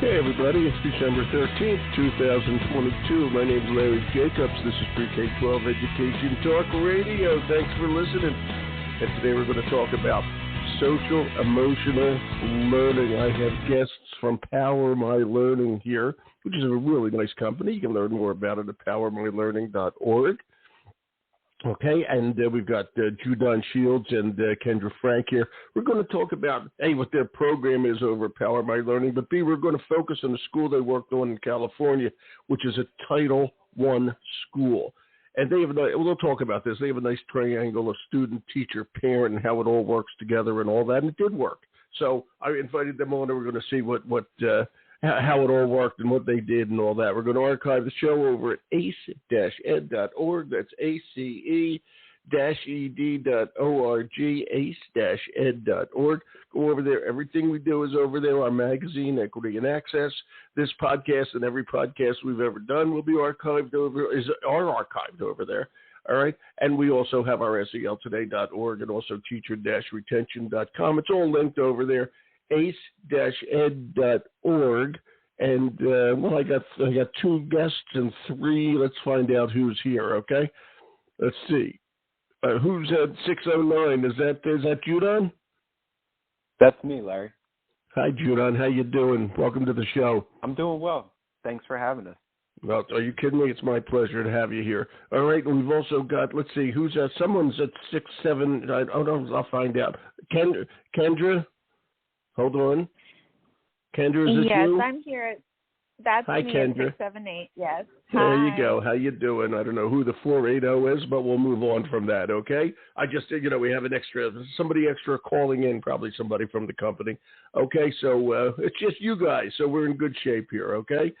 Hey everybody, it's December 13th, 2022. My name's Larry Jacobs. This is Pre-K-12 Education Talk Radio. Thanks for listening. And today we're going to talk about social emotional learning. I have guests from Power My Learning here, which is a really nice company. You can learn more about it at powermylearning.org. Okay, and we've got JuDonn DeShields and Kendra Frank here. We're going to talk about, A, what their program is over at Power My Learning, but B, we're going to focus on the school they worked on in California, which is a Title I school. And they have we'll talk about this. They have a nice triangle of student, teacher, parent, and how it all works together and all that, and it did work. So I invited them on, and we're going to see how it all worked and what they did and all that. We're going to archive the show over at ace-ed.org. That's ace-ed.org, ace-ed.org. Go over there. Everything we do is over there. Our magazine, Equity and Access. This podcast and every podcast we've ever done will be archived over there. All right. And we also have our SELtoday.org and also teacher-retention.com. It's all linked over there. ace-ed.org, and I got two guests and three. Let's find out who's here. Okay, let's see. Who's at 609? Is that JuDonn? That's me, Larry. Hi, JuDonn. How you doing? Welcome to the show. I'm doing well. Thanks for having us. Well, are you kidding me? It's my pleasure to have you here. All right, and we've also got. Let's see. Who's at? Someone's at 67. I'll find out. Kendra. Hold on. Kendra, is this you? Yes, I'm here. That's Hi, me Kendra. at 678, yes. There Hi. you go. How you doing? I don't know who the 480 is, but we'll move on from that, okay? I just, we have somebody extra calling in, probably somebody from the company. Okay, so it's just you guys, so we're in good shape here, okay?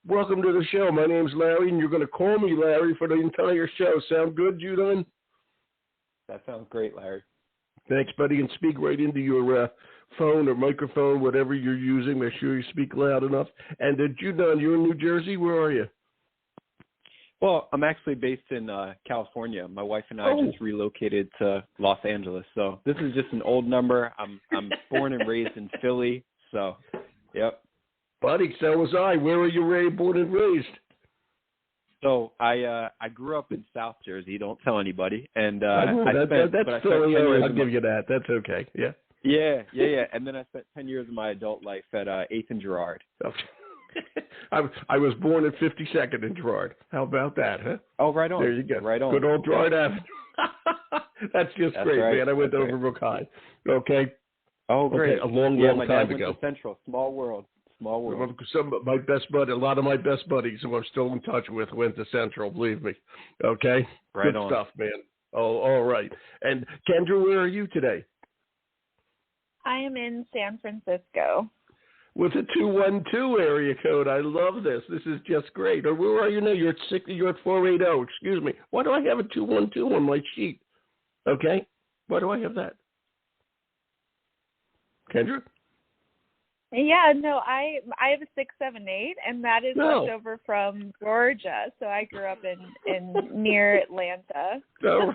Welcome to the show. My name's Larry, and you're going to call me Larry for the entire show. Sound good, JuDonn? That sounds great, Larry. Thanks, buddy, and speak right into your phone or microphone, whatever you're using. Make sure you speak loud enough. And JuDonn, you're in New Jersey. Where are you? Well, I'm actually based in California. My wife and I just relocated to Los Angeles. So this is just an old number. I'm born and raised in Philly. So, yep. Buddy, so was I. Where were you born and raised? So I grew up in South Jersey. Don't tell anybody. And that's Philly. I'll give you that. That's okay. Yeah. Yeah. And then I spent 10 years of my adult life at 8th and Girard. Okay. I was born at 52nd and Girard. How about that, huh? Oh, right on. There you go. Right on. Good old Girard Avenue. That's great, right. man. I went to Overbrook High. Okay. Oh, great. Okay. A long my time dad ago. Went to Central. Small world. A lot of my best buddies who I'm still in touch with went to Central, believe me. Okay? Right Good on. stuff, man. Oh, all right. And Kendra, where are you today? I am in San Francisco. With a 212 area code. I love this. This is just great. Or where are you now? You're at 480. Excuse me. Why do I have a 212 on my sheet? Okay? Why do I have that? Kendra? Yeah, no, I have a 678, and that is left over from Georgia. So I grew up in near Atlanta. Oh,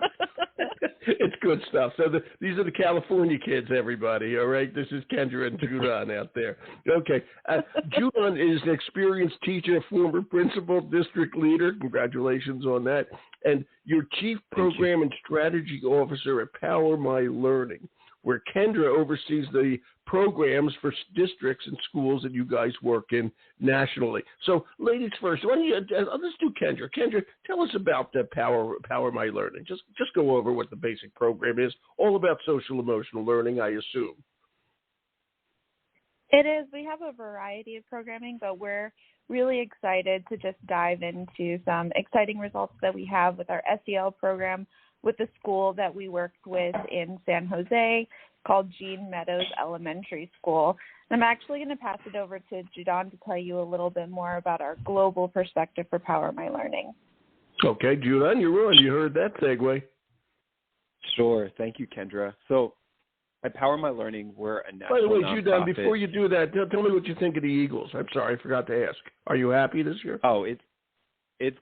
it's good stuff. So these are the California kids, everybody. All right, this is Kendra and JuDonn out there. Okay, JuDonn is an experienced teacher, former principal, district leader. Congratulations on that. And your chief program and strategy officer at Power My Learning, where Kendra oversees the programs for districts and schools that you guys work in nationally. So, ladies first, let's do Kendra. Kendra, tell us about the Power My Learning. Just go over what the basic program is. All about social emotional learning, I assume. It is. We have a variety of programming, but we're really excited to just dive into some exciting results that we have with our SEL program with the school that we worked with in San Jose called Jean Meadows Elementary School. And I'm actually going to pass it over to JuDonn to tell you a little bit more about our global perspective for Power My Learning. Okay, JuDonn, you're on. You heard that segue. Sure. Thank you, Kendra. So at Power My Learning, we're a national By the way, nonprofit. JuDonn, before you do that, tell me what you think of the Eagles. I'm sorry, I forgot to ask. Are you happy this year? Oh, it's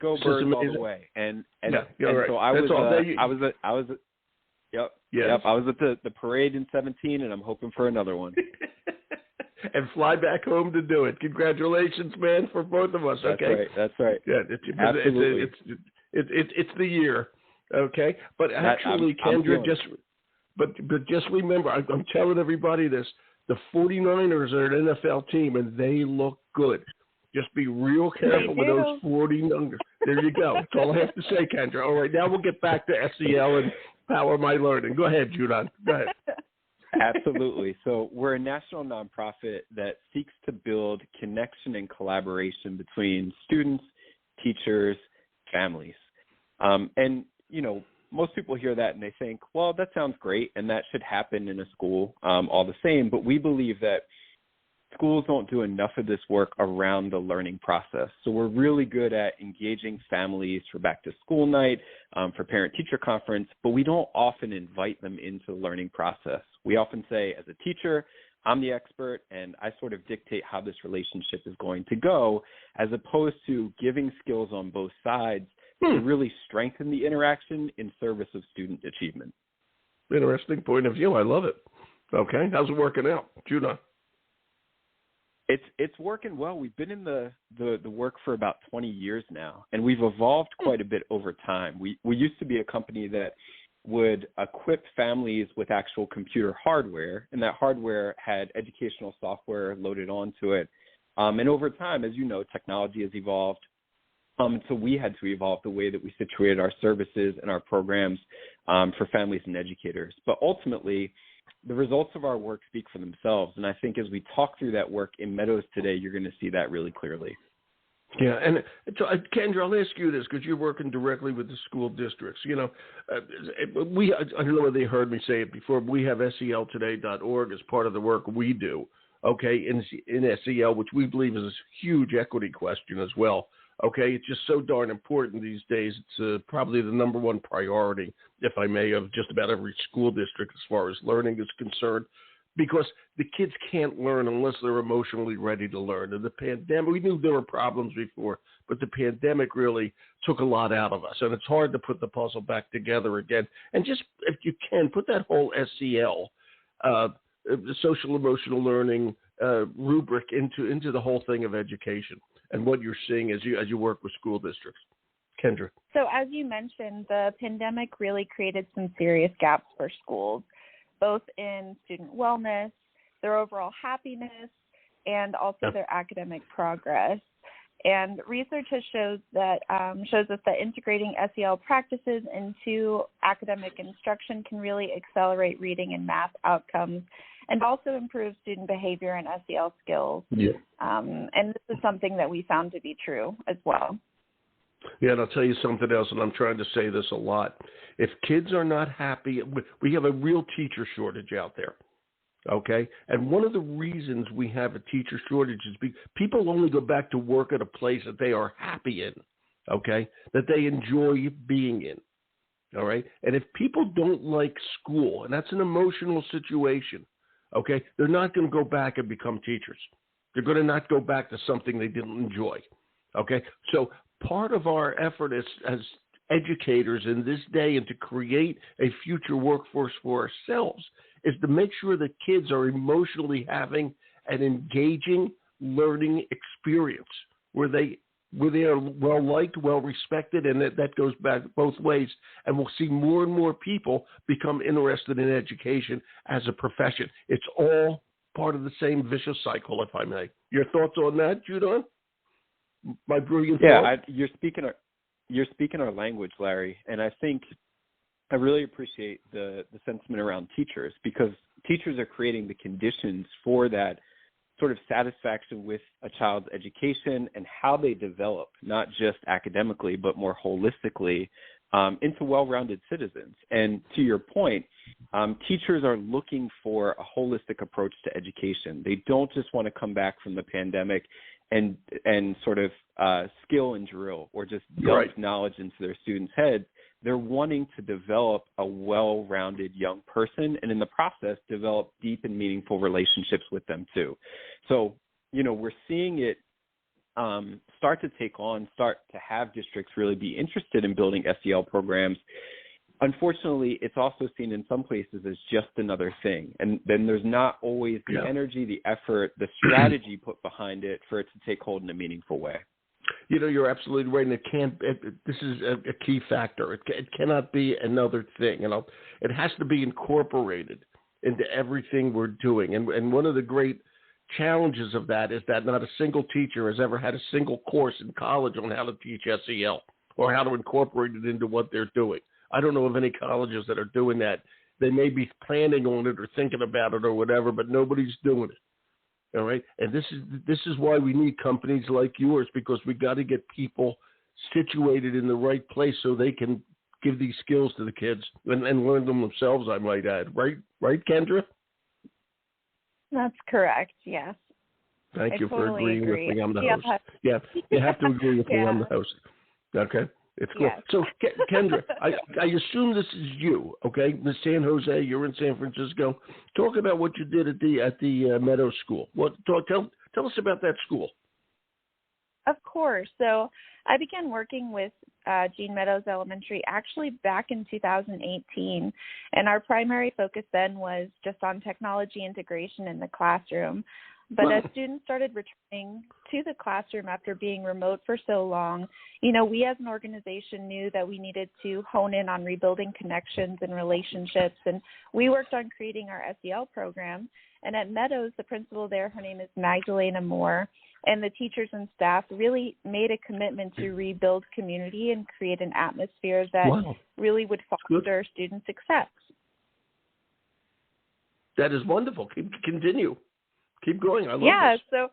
go Birds all the way. And yeah, right. so I was at the parade in 17, and I'm hoping for another one. and fly back home to do it. Congratulations, man, for both of us. Okay, That's right. Yeah, Absolutely. It's the year. Okay, but actually, Kendra, just remember, I'm telling everybody this: the 49ers are an NFL team, and they look good. Just be real careful with those 49ers. There you go. That's all I have to say, Kendra. All right, now we'll get back to SEL and Power My Learning. Go ahead, JuDonn. Go ahead. Absolutely. So we're a national nonprofit that seeks to build connection and collaboration between students, teachers, families. And, most people hear that and they think, well, that sounds great, and that should happen in a school all the same. But we believe that schools don't do enough of this work around the learning process. So we're really good at engaging families for back to school night, for parent-teacher conference, but we don't often invite them into the learning process. We often say, as a teacher, I'm the expert, and I sort of dictate how this relationship is going to go, as opposed to giving skills on both sides to really strengthen the interaction in service of student achievement. Interesting point of view. I love it. Okay. How's it working out? JuDonn? It's working well. We've been in the work for about 20 years now, and we've evolved quite a bit over time. We used to be a company that would equip families with actual computer hardware, and that hardware had educational software loaded onto it. And over time, as you know, technology has evolved. So we had to evolve the way that we situated our services and our programs for families and educators. But ultimately, the results of our work speak for themselves. And I think as we talk through that work in Meadows today, you're going to see that really clearly. Yeah, and Kendra, I'll ask you this because you're working directly with the school districts. I don't know whether they heard me say it before, but we have SELtoday.org as part of the work we do, okay, in SEL, which we believe is a huge equity question as well. Okay, it's just so darn important these days. It's probably the number one priority, if I may, of just about every school district as far as learning is concerned, because the kids can't learn unless they're emotionally ready to learn. And the pandemic, we knew there were problems before, but the pandemic really took a lot out of us, and it's hard to put the puzzle back together again. And just, if you can, put that whole SEL, social emotional learning rubric into the whole thing of education and what you're seeing as you work with school districts. Kendra. So as you mentioned, the pandemic really created some serious gaps for schools, both in student wellness, their overall happiness, and also their academic progress. And research has shows us that integrating SEL practices into academic instruction can really accelerate reading and math outcomes, and also improve student behavior and SEL skills. Yeah. And this is something that we found to be true as well. Yeah, and I'll tell you something else, and I'm trying to say this a lot. If kids are not happy, we have a real teacher shortage out there, okay? And one of the reasons we have a teacher shortage is because people only go back to work at a place that they are happy in, okay, that they enjoy being in, all right? And if people don't like school, and that's an emotional situation, okay, they're not going to go back and become teachers. They're going to not go back to something they didn't enjoy, okay? So part of our effort as educators in this day and to create a future workforce for ourselves is to make sure that kids are emotionally having an engaging learning experience where they are well liked, well respected, and that goes back both ways. And we'll see more and more people become interested in education as a profession. It's all part of the same vicious cycle, if I may. Your thoughts on that, JuDonn? My brilliant thought? You're speaking our language, Larry, and I think I really appreciate the sentiment around teachers, because teachers are creating the conditions for that sort of satisfaction with a child's education and how they develop, not just academically, but more holistically, into well-rounded citizens. And to your point, teachers are looking for a holistic approach to education. They don't just want to come back from the pandemic and sort of skill and drill or just dump knowledge into their students' heads. They're wanting to develop a well-rounded young person, and in the process, develop deep and meaningful relationships with them too. So, we're seeing it start to have districts really be interested in building SEL programs unfortunately, it's also seen in some places as just another thing. And then there's not always the energy, the effort, the strategy put behind it for it to take hold in a meaningful way. You're absolutely right, and this is a key factor. It cannot be another thing. It has to be incorporated into everything we're doing. And one of the great challenges of that is that not a single teacher has ever had a single course in college on how to teach SEL or how to incorporate it into what they're doing. I don't know of any colleges that are doing that. They may be planning on it or thinking about it or whatever, but nobody's doing it. All right, and this is why we need companies like yours, because we got to get people situated in the right place so they can give these skills to the kids and learn them themselves, I might add. Right, Kendra? That's correct, yes. Thank you totally for agreeing agree. with me. I'm the host. Yeah, you have to agree with me. I'm the host. Okay. It's cool. Yes. So, Kendra, I assume this is you, okay? Miss San Jose, you're in San Francisco. Talk about what you did at the Meadows School. Tell us about that school. Of course. So I began working with Gene Meadows Elementary actually back in 2018, and our primary focus then was just on technology integration in the classroom. But as students started returning to the classroom after being remote for so long, we as an organization knew that we needed to hone in on rebuilding connections and relationships. And we worked on creating our SEL program. And at Meadows, the principal there, her name is Magdalena Moore, and the teachers and staff really made a commitment to rebuild community and create an atmosphere that really would foster student success. That is wonderful. Continue. Keep going. I love this. So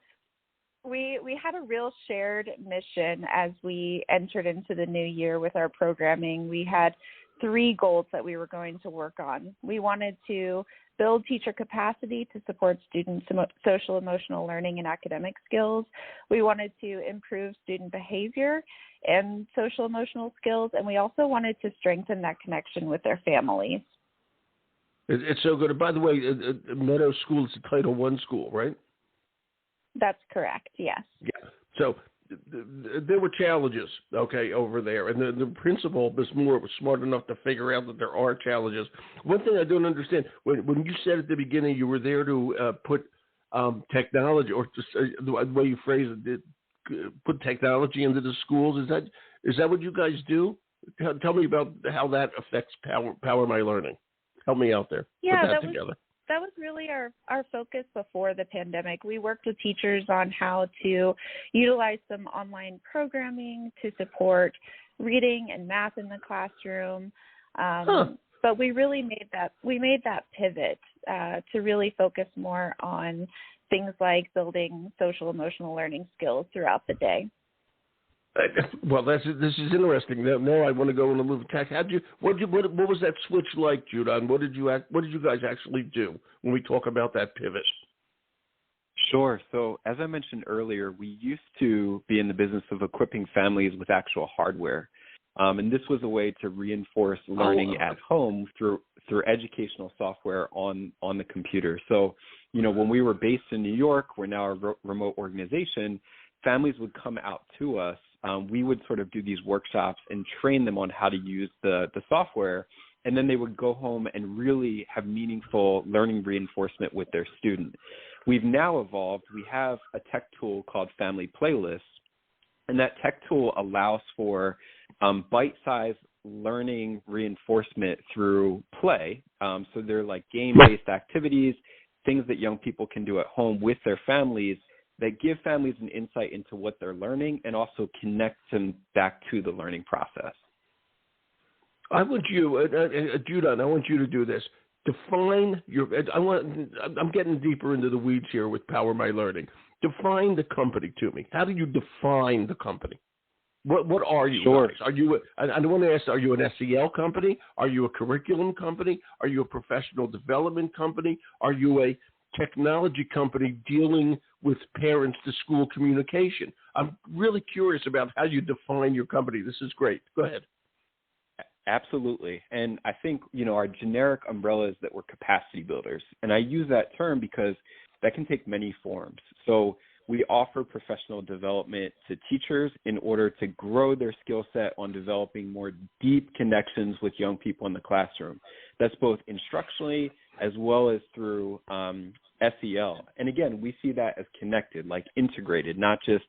we had a real shared mission as we entered into the new year with our programming. We had 3 goals that we were going to work on. We wanted to build teacher capacity to support students' social emotional learning and academic skills. We wanted to improve student behavior and social emotional skills, and we also wanted to strengthen that connection with their families. It's so good. By the way, Meadows School is a Title I school, right? That's correct, yes. Yeah. So there were challenges, over there. And the principal, Ms. Moore, was smart enough to figure out that there are challenges. One thing I don't understand, when you said at the beginning you were there to put technology, or just the way you phrase it, put technology into the schools, is that what you guys do? Tell me about how that affects Power My Learning. Help me out there. Yeah, Put that together. That was really our focus before the pandemic. We worked with teachers on how to utilize some online programming to support reading and math in the classroom. But we really made that pivot to really focus more on things like building social emotional learning skills throughout the day. Well, this is interesting. Now I want to go in a little tech. What was that switch like, JuDonn? What did you guys actually do when we talk about that pivot? Sure. So as I mentioned earlier, we used to be in the business of equipping families with actual hardware, and this was a way to reinforce learning at home through educational software on the computer. So, when we were based in New York, we're now a remote organization. Families would come out to us. We would sort of do these workshops and train them on how to use the software, and then they would go home and really have meaningful learning reinforcement with their student. We've now evolved. We have a tech tool called Family Playlists, and that tech tool allows for bite-sized learning reinforcement through play. So they're like game-based activities, things that young people can do at home with their families that give families an insight into what they're learning and also connect them back to the learning process. I want you, JuDonn, I want you to do this. Define I'm getting deeper into the weeds here with Power My Learning. Define the company to me. How do you define the company? What are you guys? Are you? I want to ask: are you an SEL company? Are you a curriculum company? Are you a professional development company? Are you a technology company dealing with parents to school communication? I'm really curious about how you define your company. This is great. Go ahead. Absolutely. And I think, our generic umbrella is that we're capacity builders. And I use that term because that can take many forms. So we offer professional development to teachers in order to grow their skill set on developing more deep connections with young people in the classroom. That's both instructionally as well as through SEL. And again, we see that as connected, like integrated, not just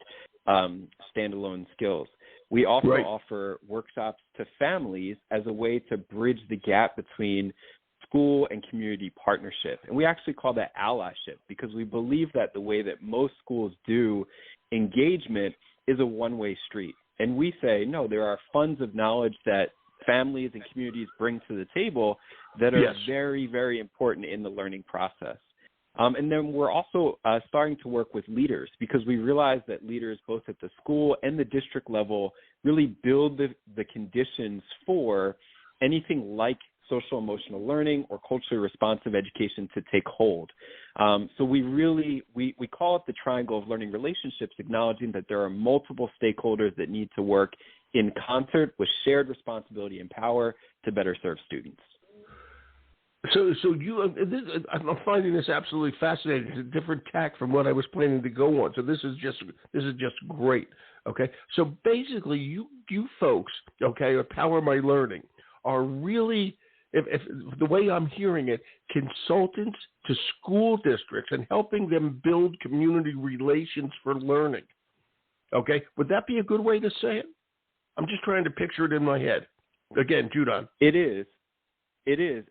standalone skills. We also offer workshops to families as a way to bridge the gap between school and community partnership. And we actually call that allyship because we believe that the way that most schools do engagement is a one-way street. And we say, no, there are funds of knowledge that families and communities bring to the table that are very, very important in the learning process. And then we're also starting to work with leaders because we realize that leaders both at the school and the district level really build the conditions for anything like social emotional learning or culturally responsive education to take hold. So we call it the triangle of learning relationships, acknowledging that there are multiple stakeholders that need to work in concert with shared responsibility and power to better serve students. So I'm finding this absolutely fascinating. It's a different tack from what I was planning to go on. So this is just great. Okay. So basically, you folks, okay, at Power My Learning are really, if the way I'm hearing it, consultants to school districts and helping them build community relations for learning. Okay. Would that be a good way to say it? I'm just trying to picture it in my head. Again, JuDonn. It is.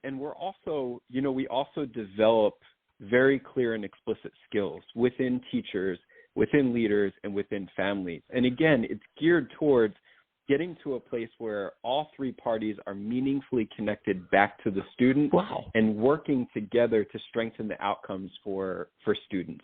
And we're also, we also develop very clear and explicit skills within teachers, within leaders, and within families. And again, it's geared towards getting to a place where all three parties are meaningfully connected back to the student and working together to strengthen the outcomes for students.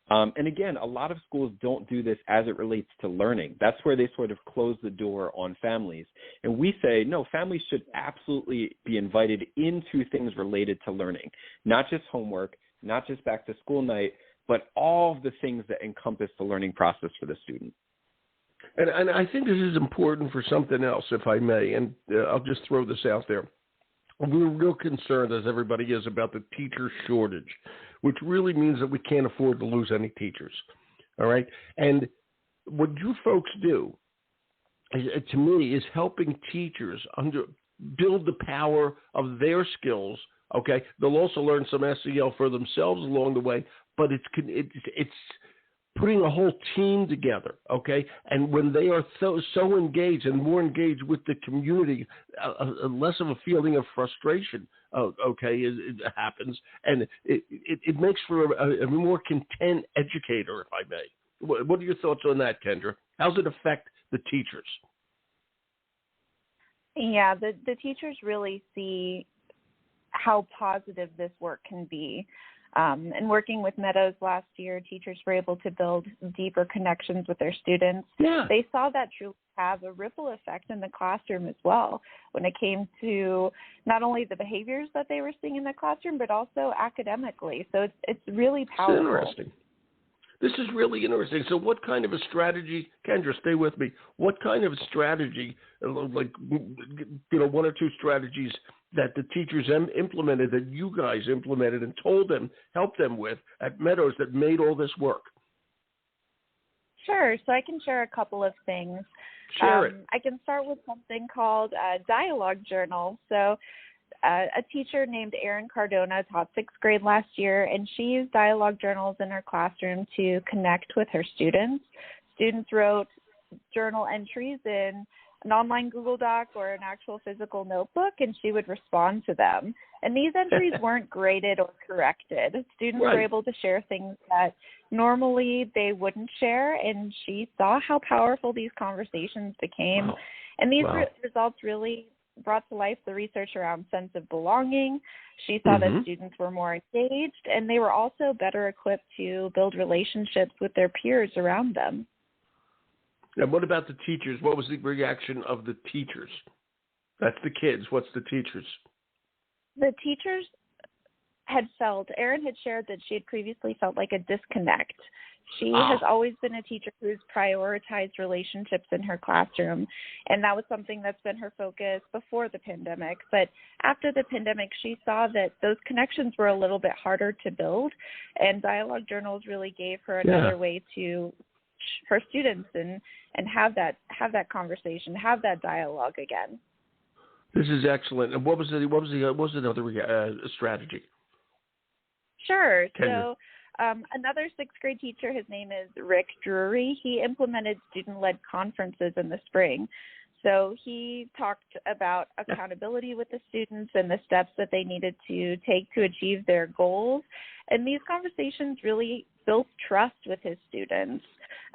And again, a lot of schools don't do this as it relates to learning. That's where they sort of close the door on families. And we say, no, families should absolutely be invited into things related to learning, not just homework, not just back to school night, but all of the things that encompass the learning process for the student. And I think this is important for something else, if I may, and I'll just throw this out there. We're real concerned, as everybody is, about the teacher shortage, which really means that we can't afford to lose any teachers, all right? And what you folks do, to me, is helping teachers build the power of their skills, okay? They'll also learn some SEL for themselves along the way, but it's putting a whole team together, okay? And when they are so engaged and more engaged with the community, less of a feeling of frustration, okay, it happens. And it makes for a more content educator, if I may. What are your thoughts on that, Kendra? How does it affect the teachers? Yeah, the teachers really see how positive this work can be. And working with Meadows last year, teachers were able to build deeper connections with their students. Yeah. They saw that truly have a ripple effect in the classroom as well when it came to not only the behaviors that they were seeing in the classroom, but also academically. So it's really powerful. Interesting. This is really interesting. So what kind of a strategy, Kendra, stay with me, what kind of a strategy, like, one or two strategies that the teachers implemented, that you guys implemented and told them, helped them with at Meadows that made all this work? Sure. So I can share a couple of things. Share it. I can start with something called a dialogue journal. So a teacher named Erin Cardona taught 6th grade last year, and she used dialogue journals in her classroom to connect with her students. Students wrote journal entries in an online Google Doc or an actual physical notebook, and she would respond to them. And these entries weren't graded or corrected. Students were able to share things that normally they wouldn't share, and she saw how powerful these conversations became. Wow. And these results really brought to life the research around sense of belonging. She saw that students were more engaged, and they were also better equipped to build relationships with their peers around them. And what about the teachers? What was the reaction of the teachers? That's the kids. What's the teachers? The teachers Erin had shared that she had previously felt like a disconnect. She has always been a teacher who's prioritized relationships in her classroom, and that was something that's been her focus before the pandemic. But after the pandemic, she saw that those connections were a little bit harder to build, and dialogue journals really gave her another way to her students and have that conversation, have that dialogue again. This is excellent. And what was another strategy? Sure. Kendra. So another sixth grade teacher, his name is Rick Drury. He implemented student-led conferences in the spring. So he talked about accountability with the students and the steps that they needed to take to achieve their goals. And these conversations really built trust with his students.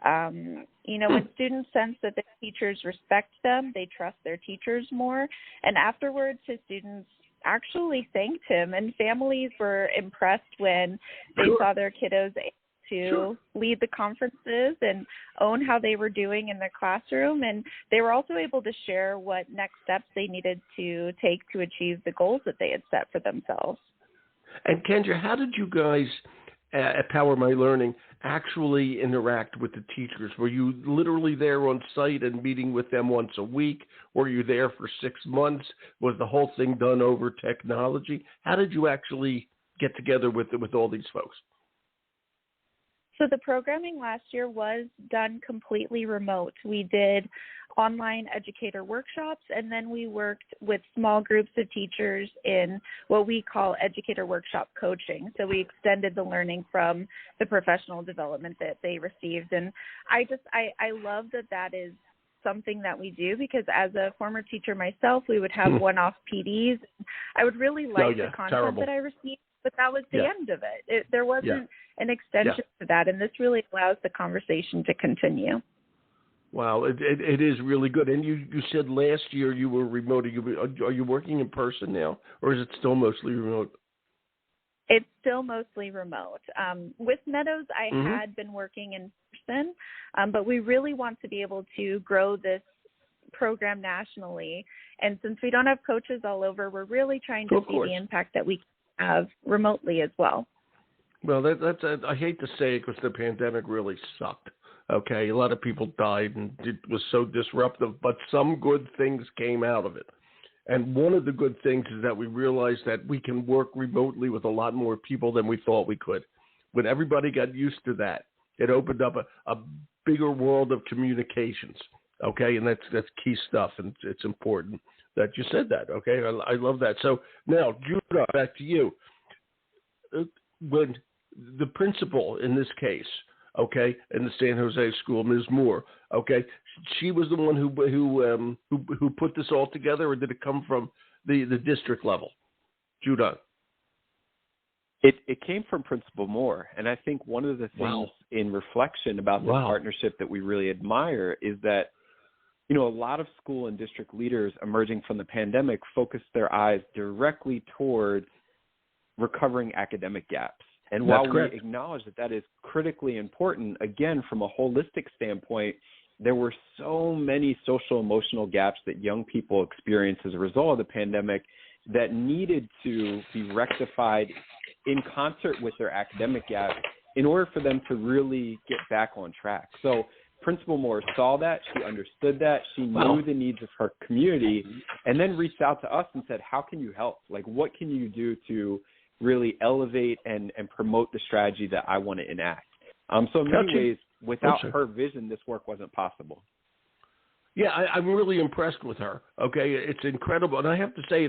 When students sense that their teachers respect them, they trust their teachers more. And afterwards, his students actually thanked him, and families were impressed when they saw their kiddos to lead the conferences and own how they were doing in their classroom. And they were also able to share what next steps they needed to take to achieve the goals that they had set for themselves. And Kendra, how did you guys at Power My Learning actually interact with the teachers? Were you literally there on site and meeting with them once a week? Were you there for 6 months? Was the whole thing done over technology? How did you actually get together with all these folks? So the programming last year was done completely remote. We did online educator workshops, and then we worked with small groups of teachers in what we call educator workshop coaching. So we extended the learning from the professional development that they received. And I love that is something that we do, because as a former teacher myself, we would have one-off PDs. I would really like the content that I received, but that was the end of it. There wasn't an extension to that, and this really allows the conversation to continue. Wow, it is really good. And you said last year you were remote. Are you working in person now, or is it still mostly remote? It's still mostly remote. With Meadows, I had been working in person, but we really want to be able to grow this program nationally. And since we don't have coaches all over, we're really trying to see the impact that we can have remotely as well. Well, that's I hate to say it, because the pandemic really sucked. Okay, a lot of people died, and it was so disruptive, but some good things came out of it. And one of the good things is that we realized that we can work remotely with a lot more people than we thought we could. When everybody got used to that, it opened up a bigger world of communications. Okay, and that's key stuff, and it's important that you said that. Okay, I love that. So now, JuDonn, back to you. When the principal in this case, okay, in the San Jose school, Ms. Moore, okay, she was the one who put this all together, or did it come from the district level? JuDonn. It came from Principal Moore, and I think one of the things in reflection about this partnership that we really admire is that, a lot of school and district leaders emerging from the pandemic focused their eyes directly towards recovering academic gaps. And while we acknowledge that is critically important, again, from a holistic standpoint, there were so many social emotional gaps that young people experienced as a result of the pandemic that needed to be rectified in concert with their academic gaps in order for them to really get back on track. So Principal Moore saw that, she understood that, she knew the needs of her community, and then reached out to us and said, how can you help? Like, what can you do to really elevate and promote the strategy that I want to enact? So in many ways, without her vision, this work wasn't possible. Yeah, I'm really impressed with her. Okay, it's incredible, and I have to say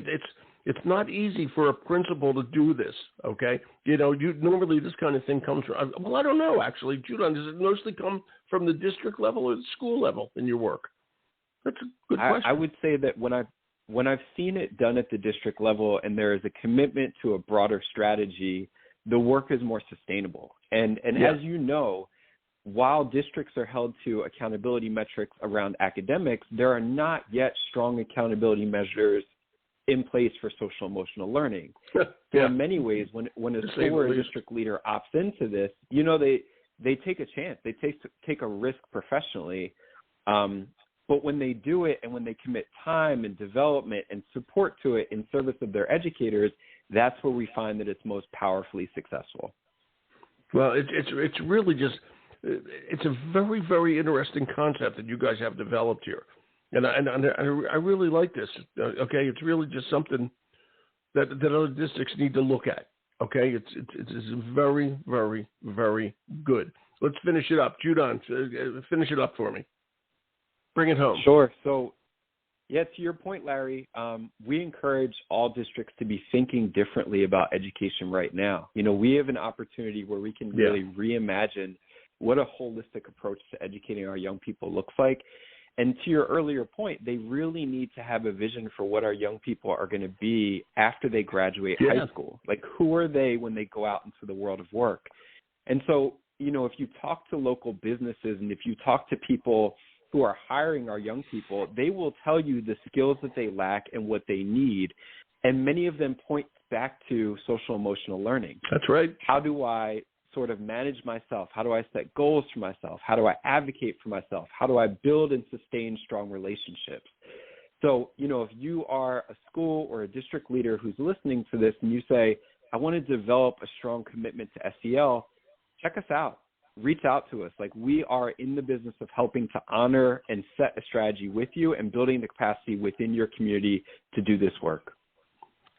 it's not easy for a principal to do this. Okay, normally this kind of thing comes from. Well, I don't know actually, JuDonn. Does it mostly come from the district level or the school level in your work? That's a good question. I would say that when I've seen it done at the district level and there is a commitment to a broader strategy, the work is more sustainable. And as you know, while districts are held to accountability metrics around academics, there are not yet strong accountability measures in place for social emotional learning. So in many ways, when a school or a district leader opts into this, they take a chance. They take a risk professionally. But when they do it and when they commit time and development and support to it in service of their educators, that's where we find that it's most powerfully successful. Well, it's really just it's a very, very interesting concept that you guys have developed here. And I really like this. Okay, it's really just something that other districts need to look at. Okay, it's very, very, very good. Let's finish it up. JuDonn, finish it up for me. Bring it home. Sure. So, yeah, to your point, Larry, we encourage all districts to be thinking differently about education right now. We have an opportunity where we can really reimagine what a holistic approach to educating our young people looks like. And to your earlier point, they really need to have a vision for what our young people are going to be after they graduate high school. Like, who are they when they go out into the world of work? And so, if you talk to local businesses and if you talk to people who are hiring our young people, they will tell you the skills that they lack and what they need. And many of them point back to social emotional learning. That's right. How do I sort of manage myself? How do I set goals for myself? How do I advocate for myself? How do I build and sustain strong relationships? So, if you are a school or a district leader who's listening to this and you say, I want to develop a strong commitment to SEL, check us out. Reach out to us. Like, we are in the business of helping to honor and set a strategy with you and building the capacity within your community to do this work.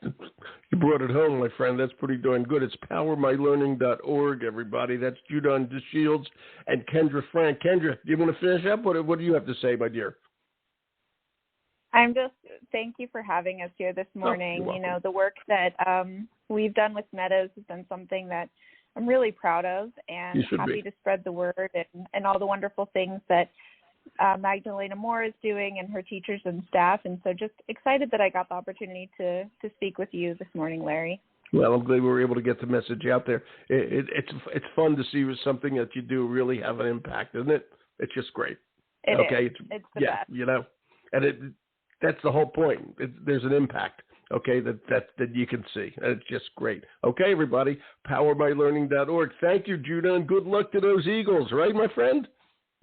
You brought it home, my friend. That's pretty darn good. It's powermylearning.org, everybody. That's JuDonn DeShields and Kendra Frank. Kendra, do you want to finish up? What do you have to say, my dear? Thank you for having us here this morning. Oh, the work that we've done with Meadows has been something that I'm really proud of, and happy to spread the word and all the wonderful things that Magdalena Moore is doing and her teachers and staff. And so just excited that I got the opportunity to speak with you this morning, Larry. Well, I'm glad we were able to get the message out there. It's fun to see something that you do really have an impact, isn't it? It's just great. It's the best. And that's the whole point. There's an impact. Okay, that you can see. It's just great. Okay, everybody, powermylearning.org. Thank you, JuDonn. Good luck to those Eagles, right, my friend?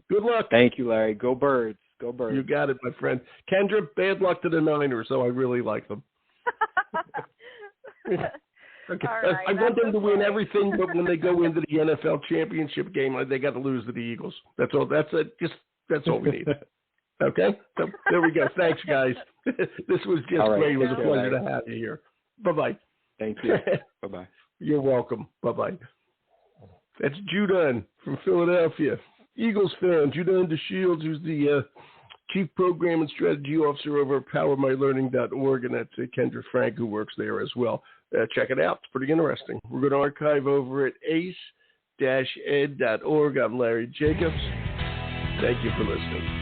Good luck. Thank you, Larry. Go Birds. Go Birds. You got it, my friend. Kendra, bad luck to the Niners, so I really like them. Okay. Right, I want them to win everything, but when they go into the NFL championship game, they got to lose to the Eagles. That's all. That's it. That's all we need. Okay? So there we go. Thanks, guys. This was just great. It was a pleasure to have you here. Bye-bye. Thank you. Bye-bye. You're welcome. Bye-bye. That's JuDonn from Philadelphia. Eagles fan, JuDonn DeShields, who's the Chief Program and Strategy Officer over at PowerMyLearning.org, and that's Kendra Frank, who works there as well. Check it out. It's pretty interesting. We're going to archive over at ace-ed.org. I'm Larry Jacobs. Thank you for listening.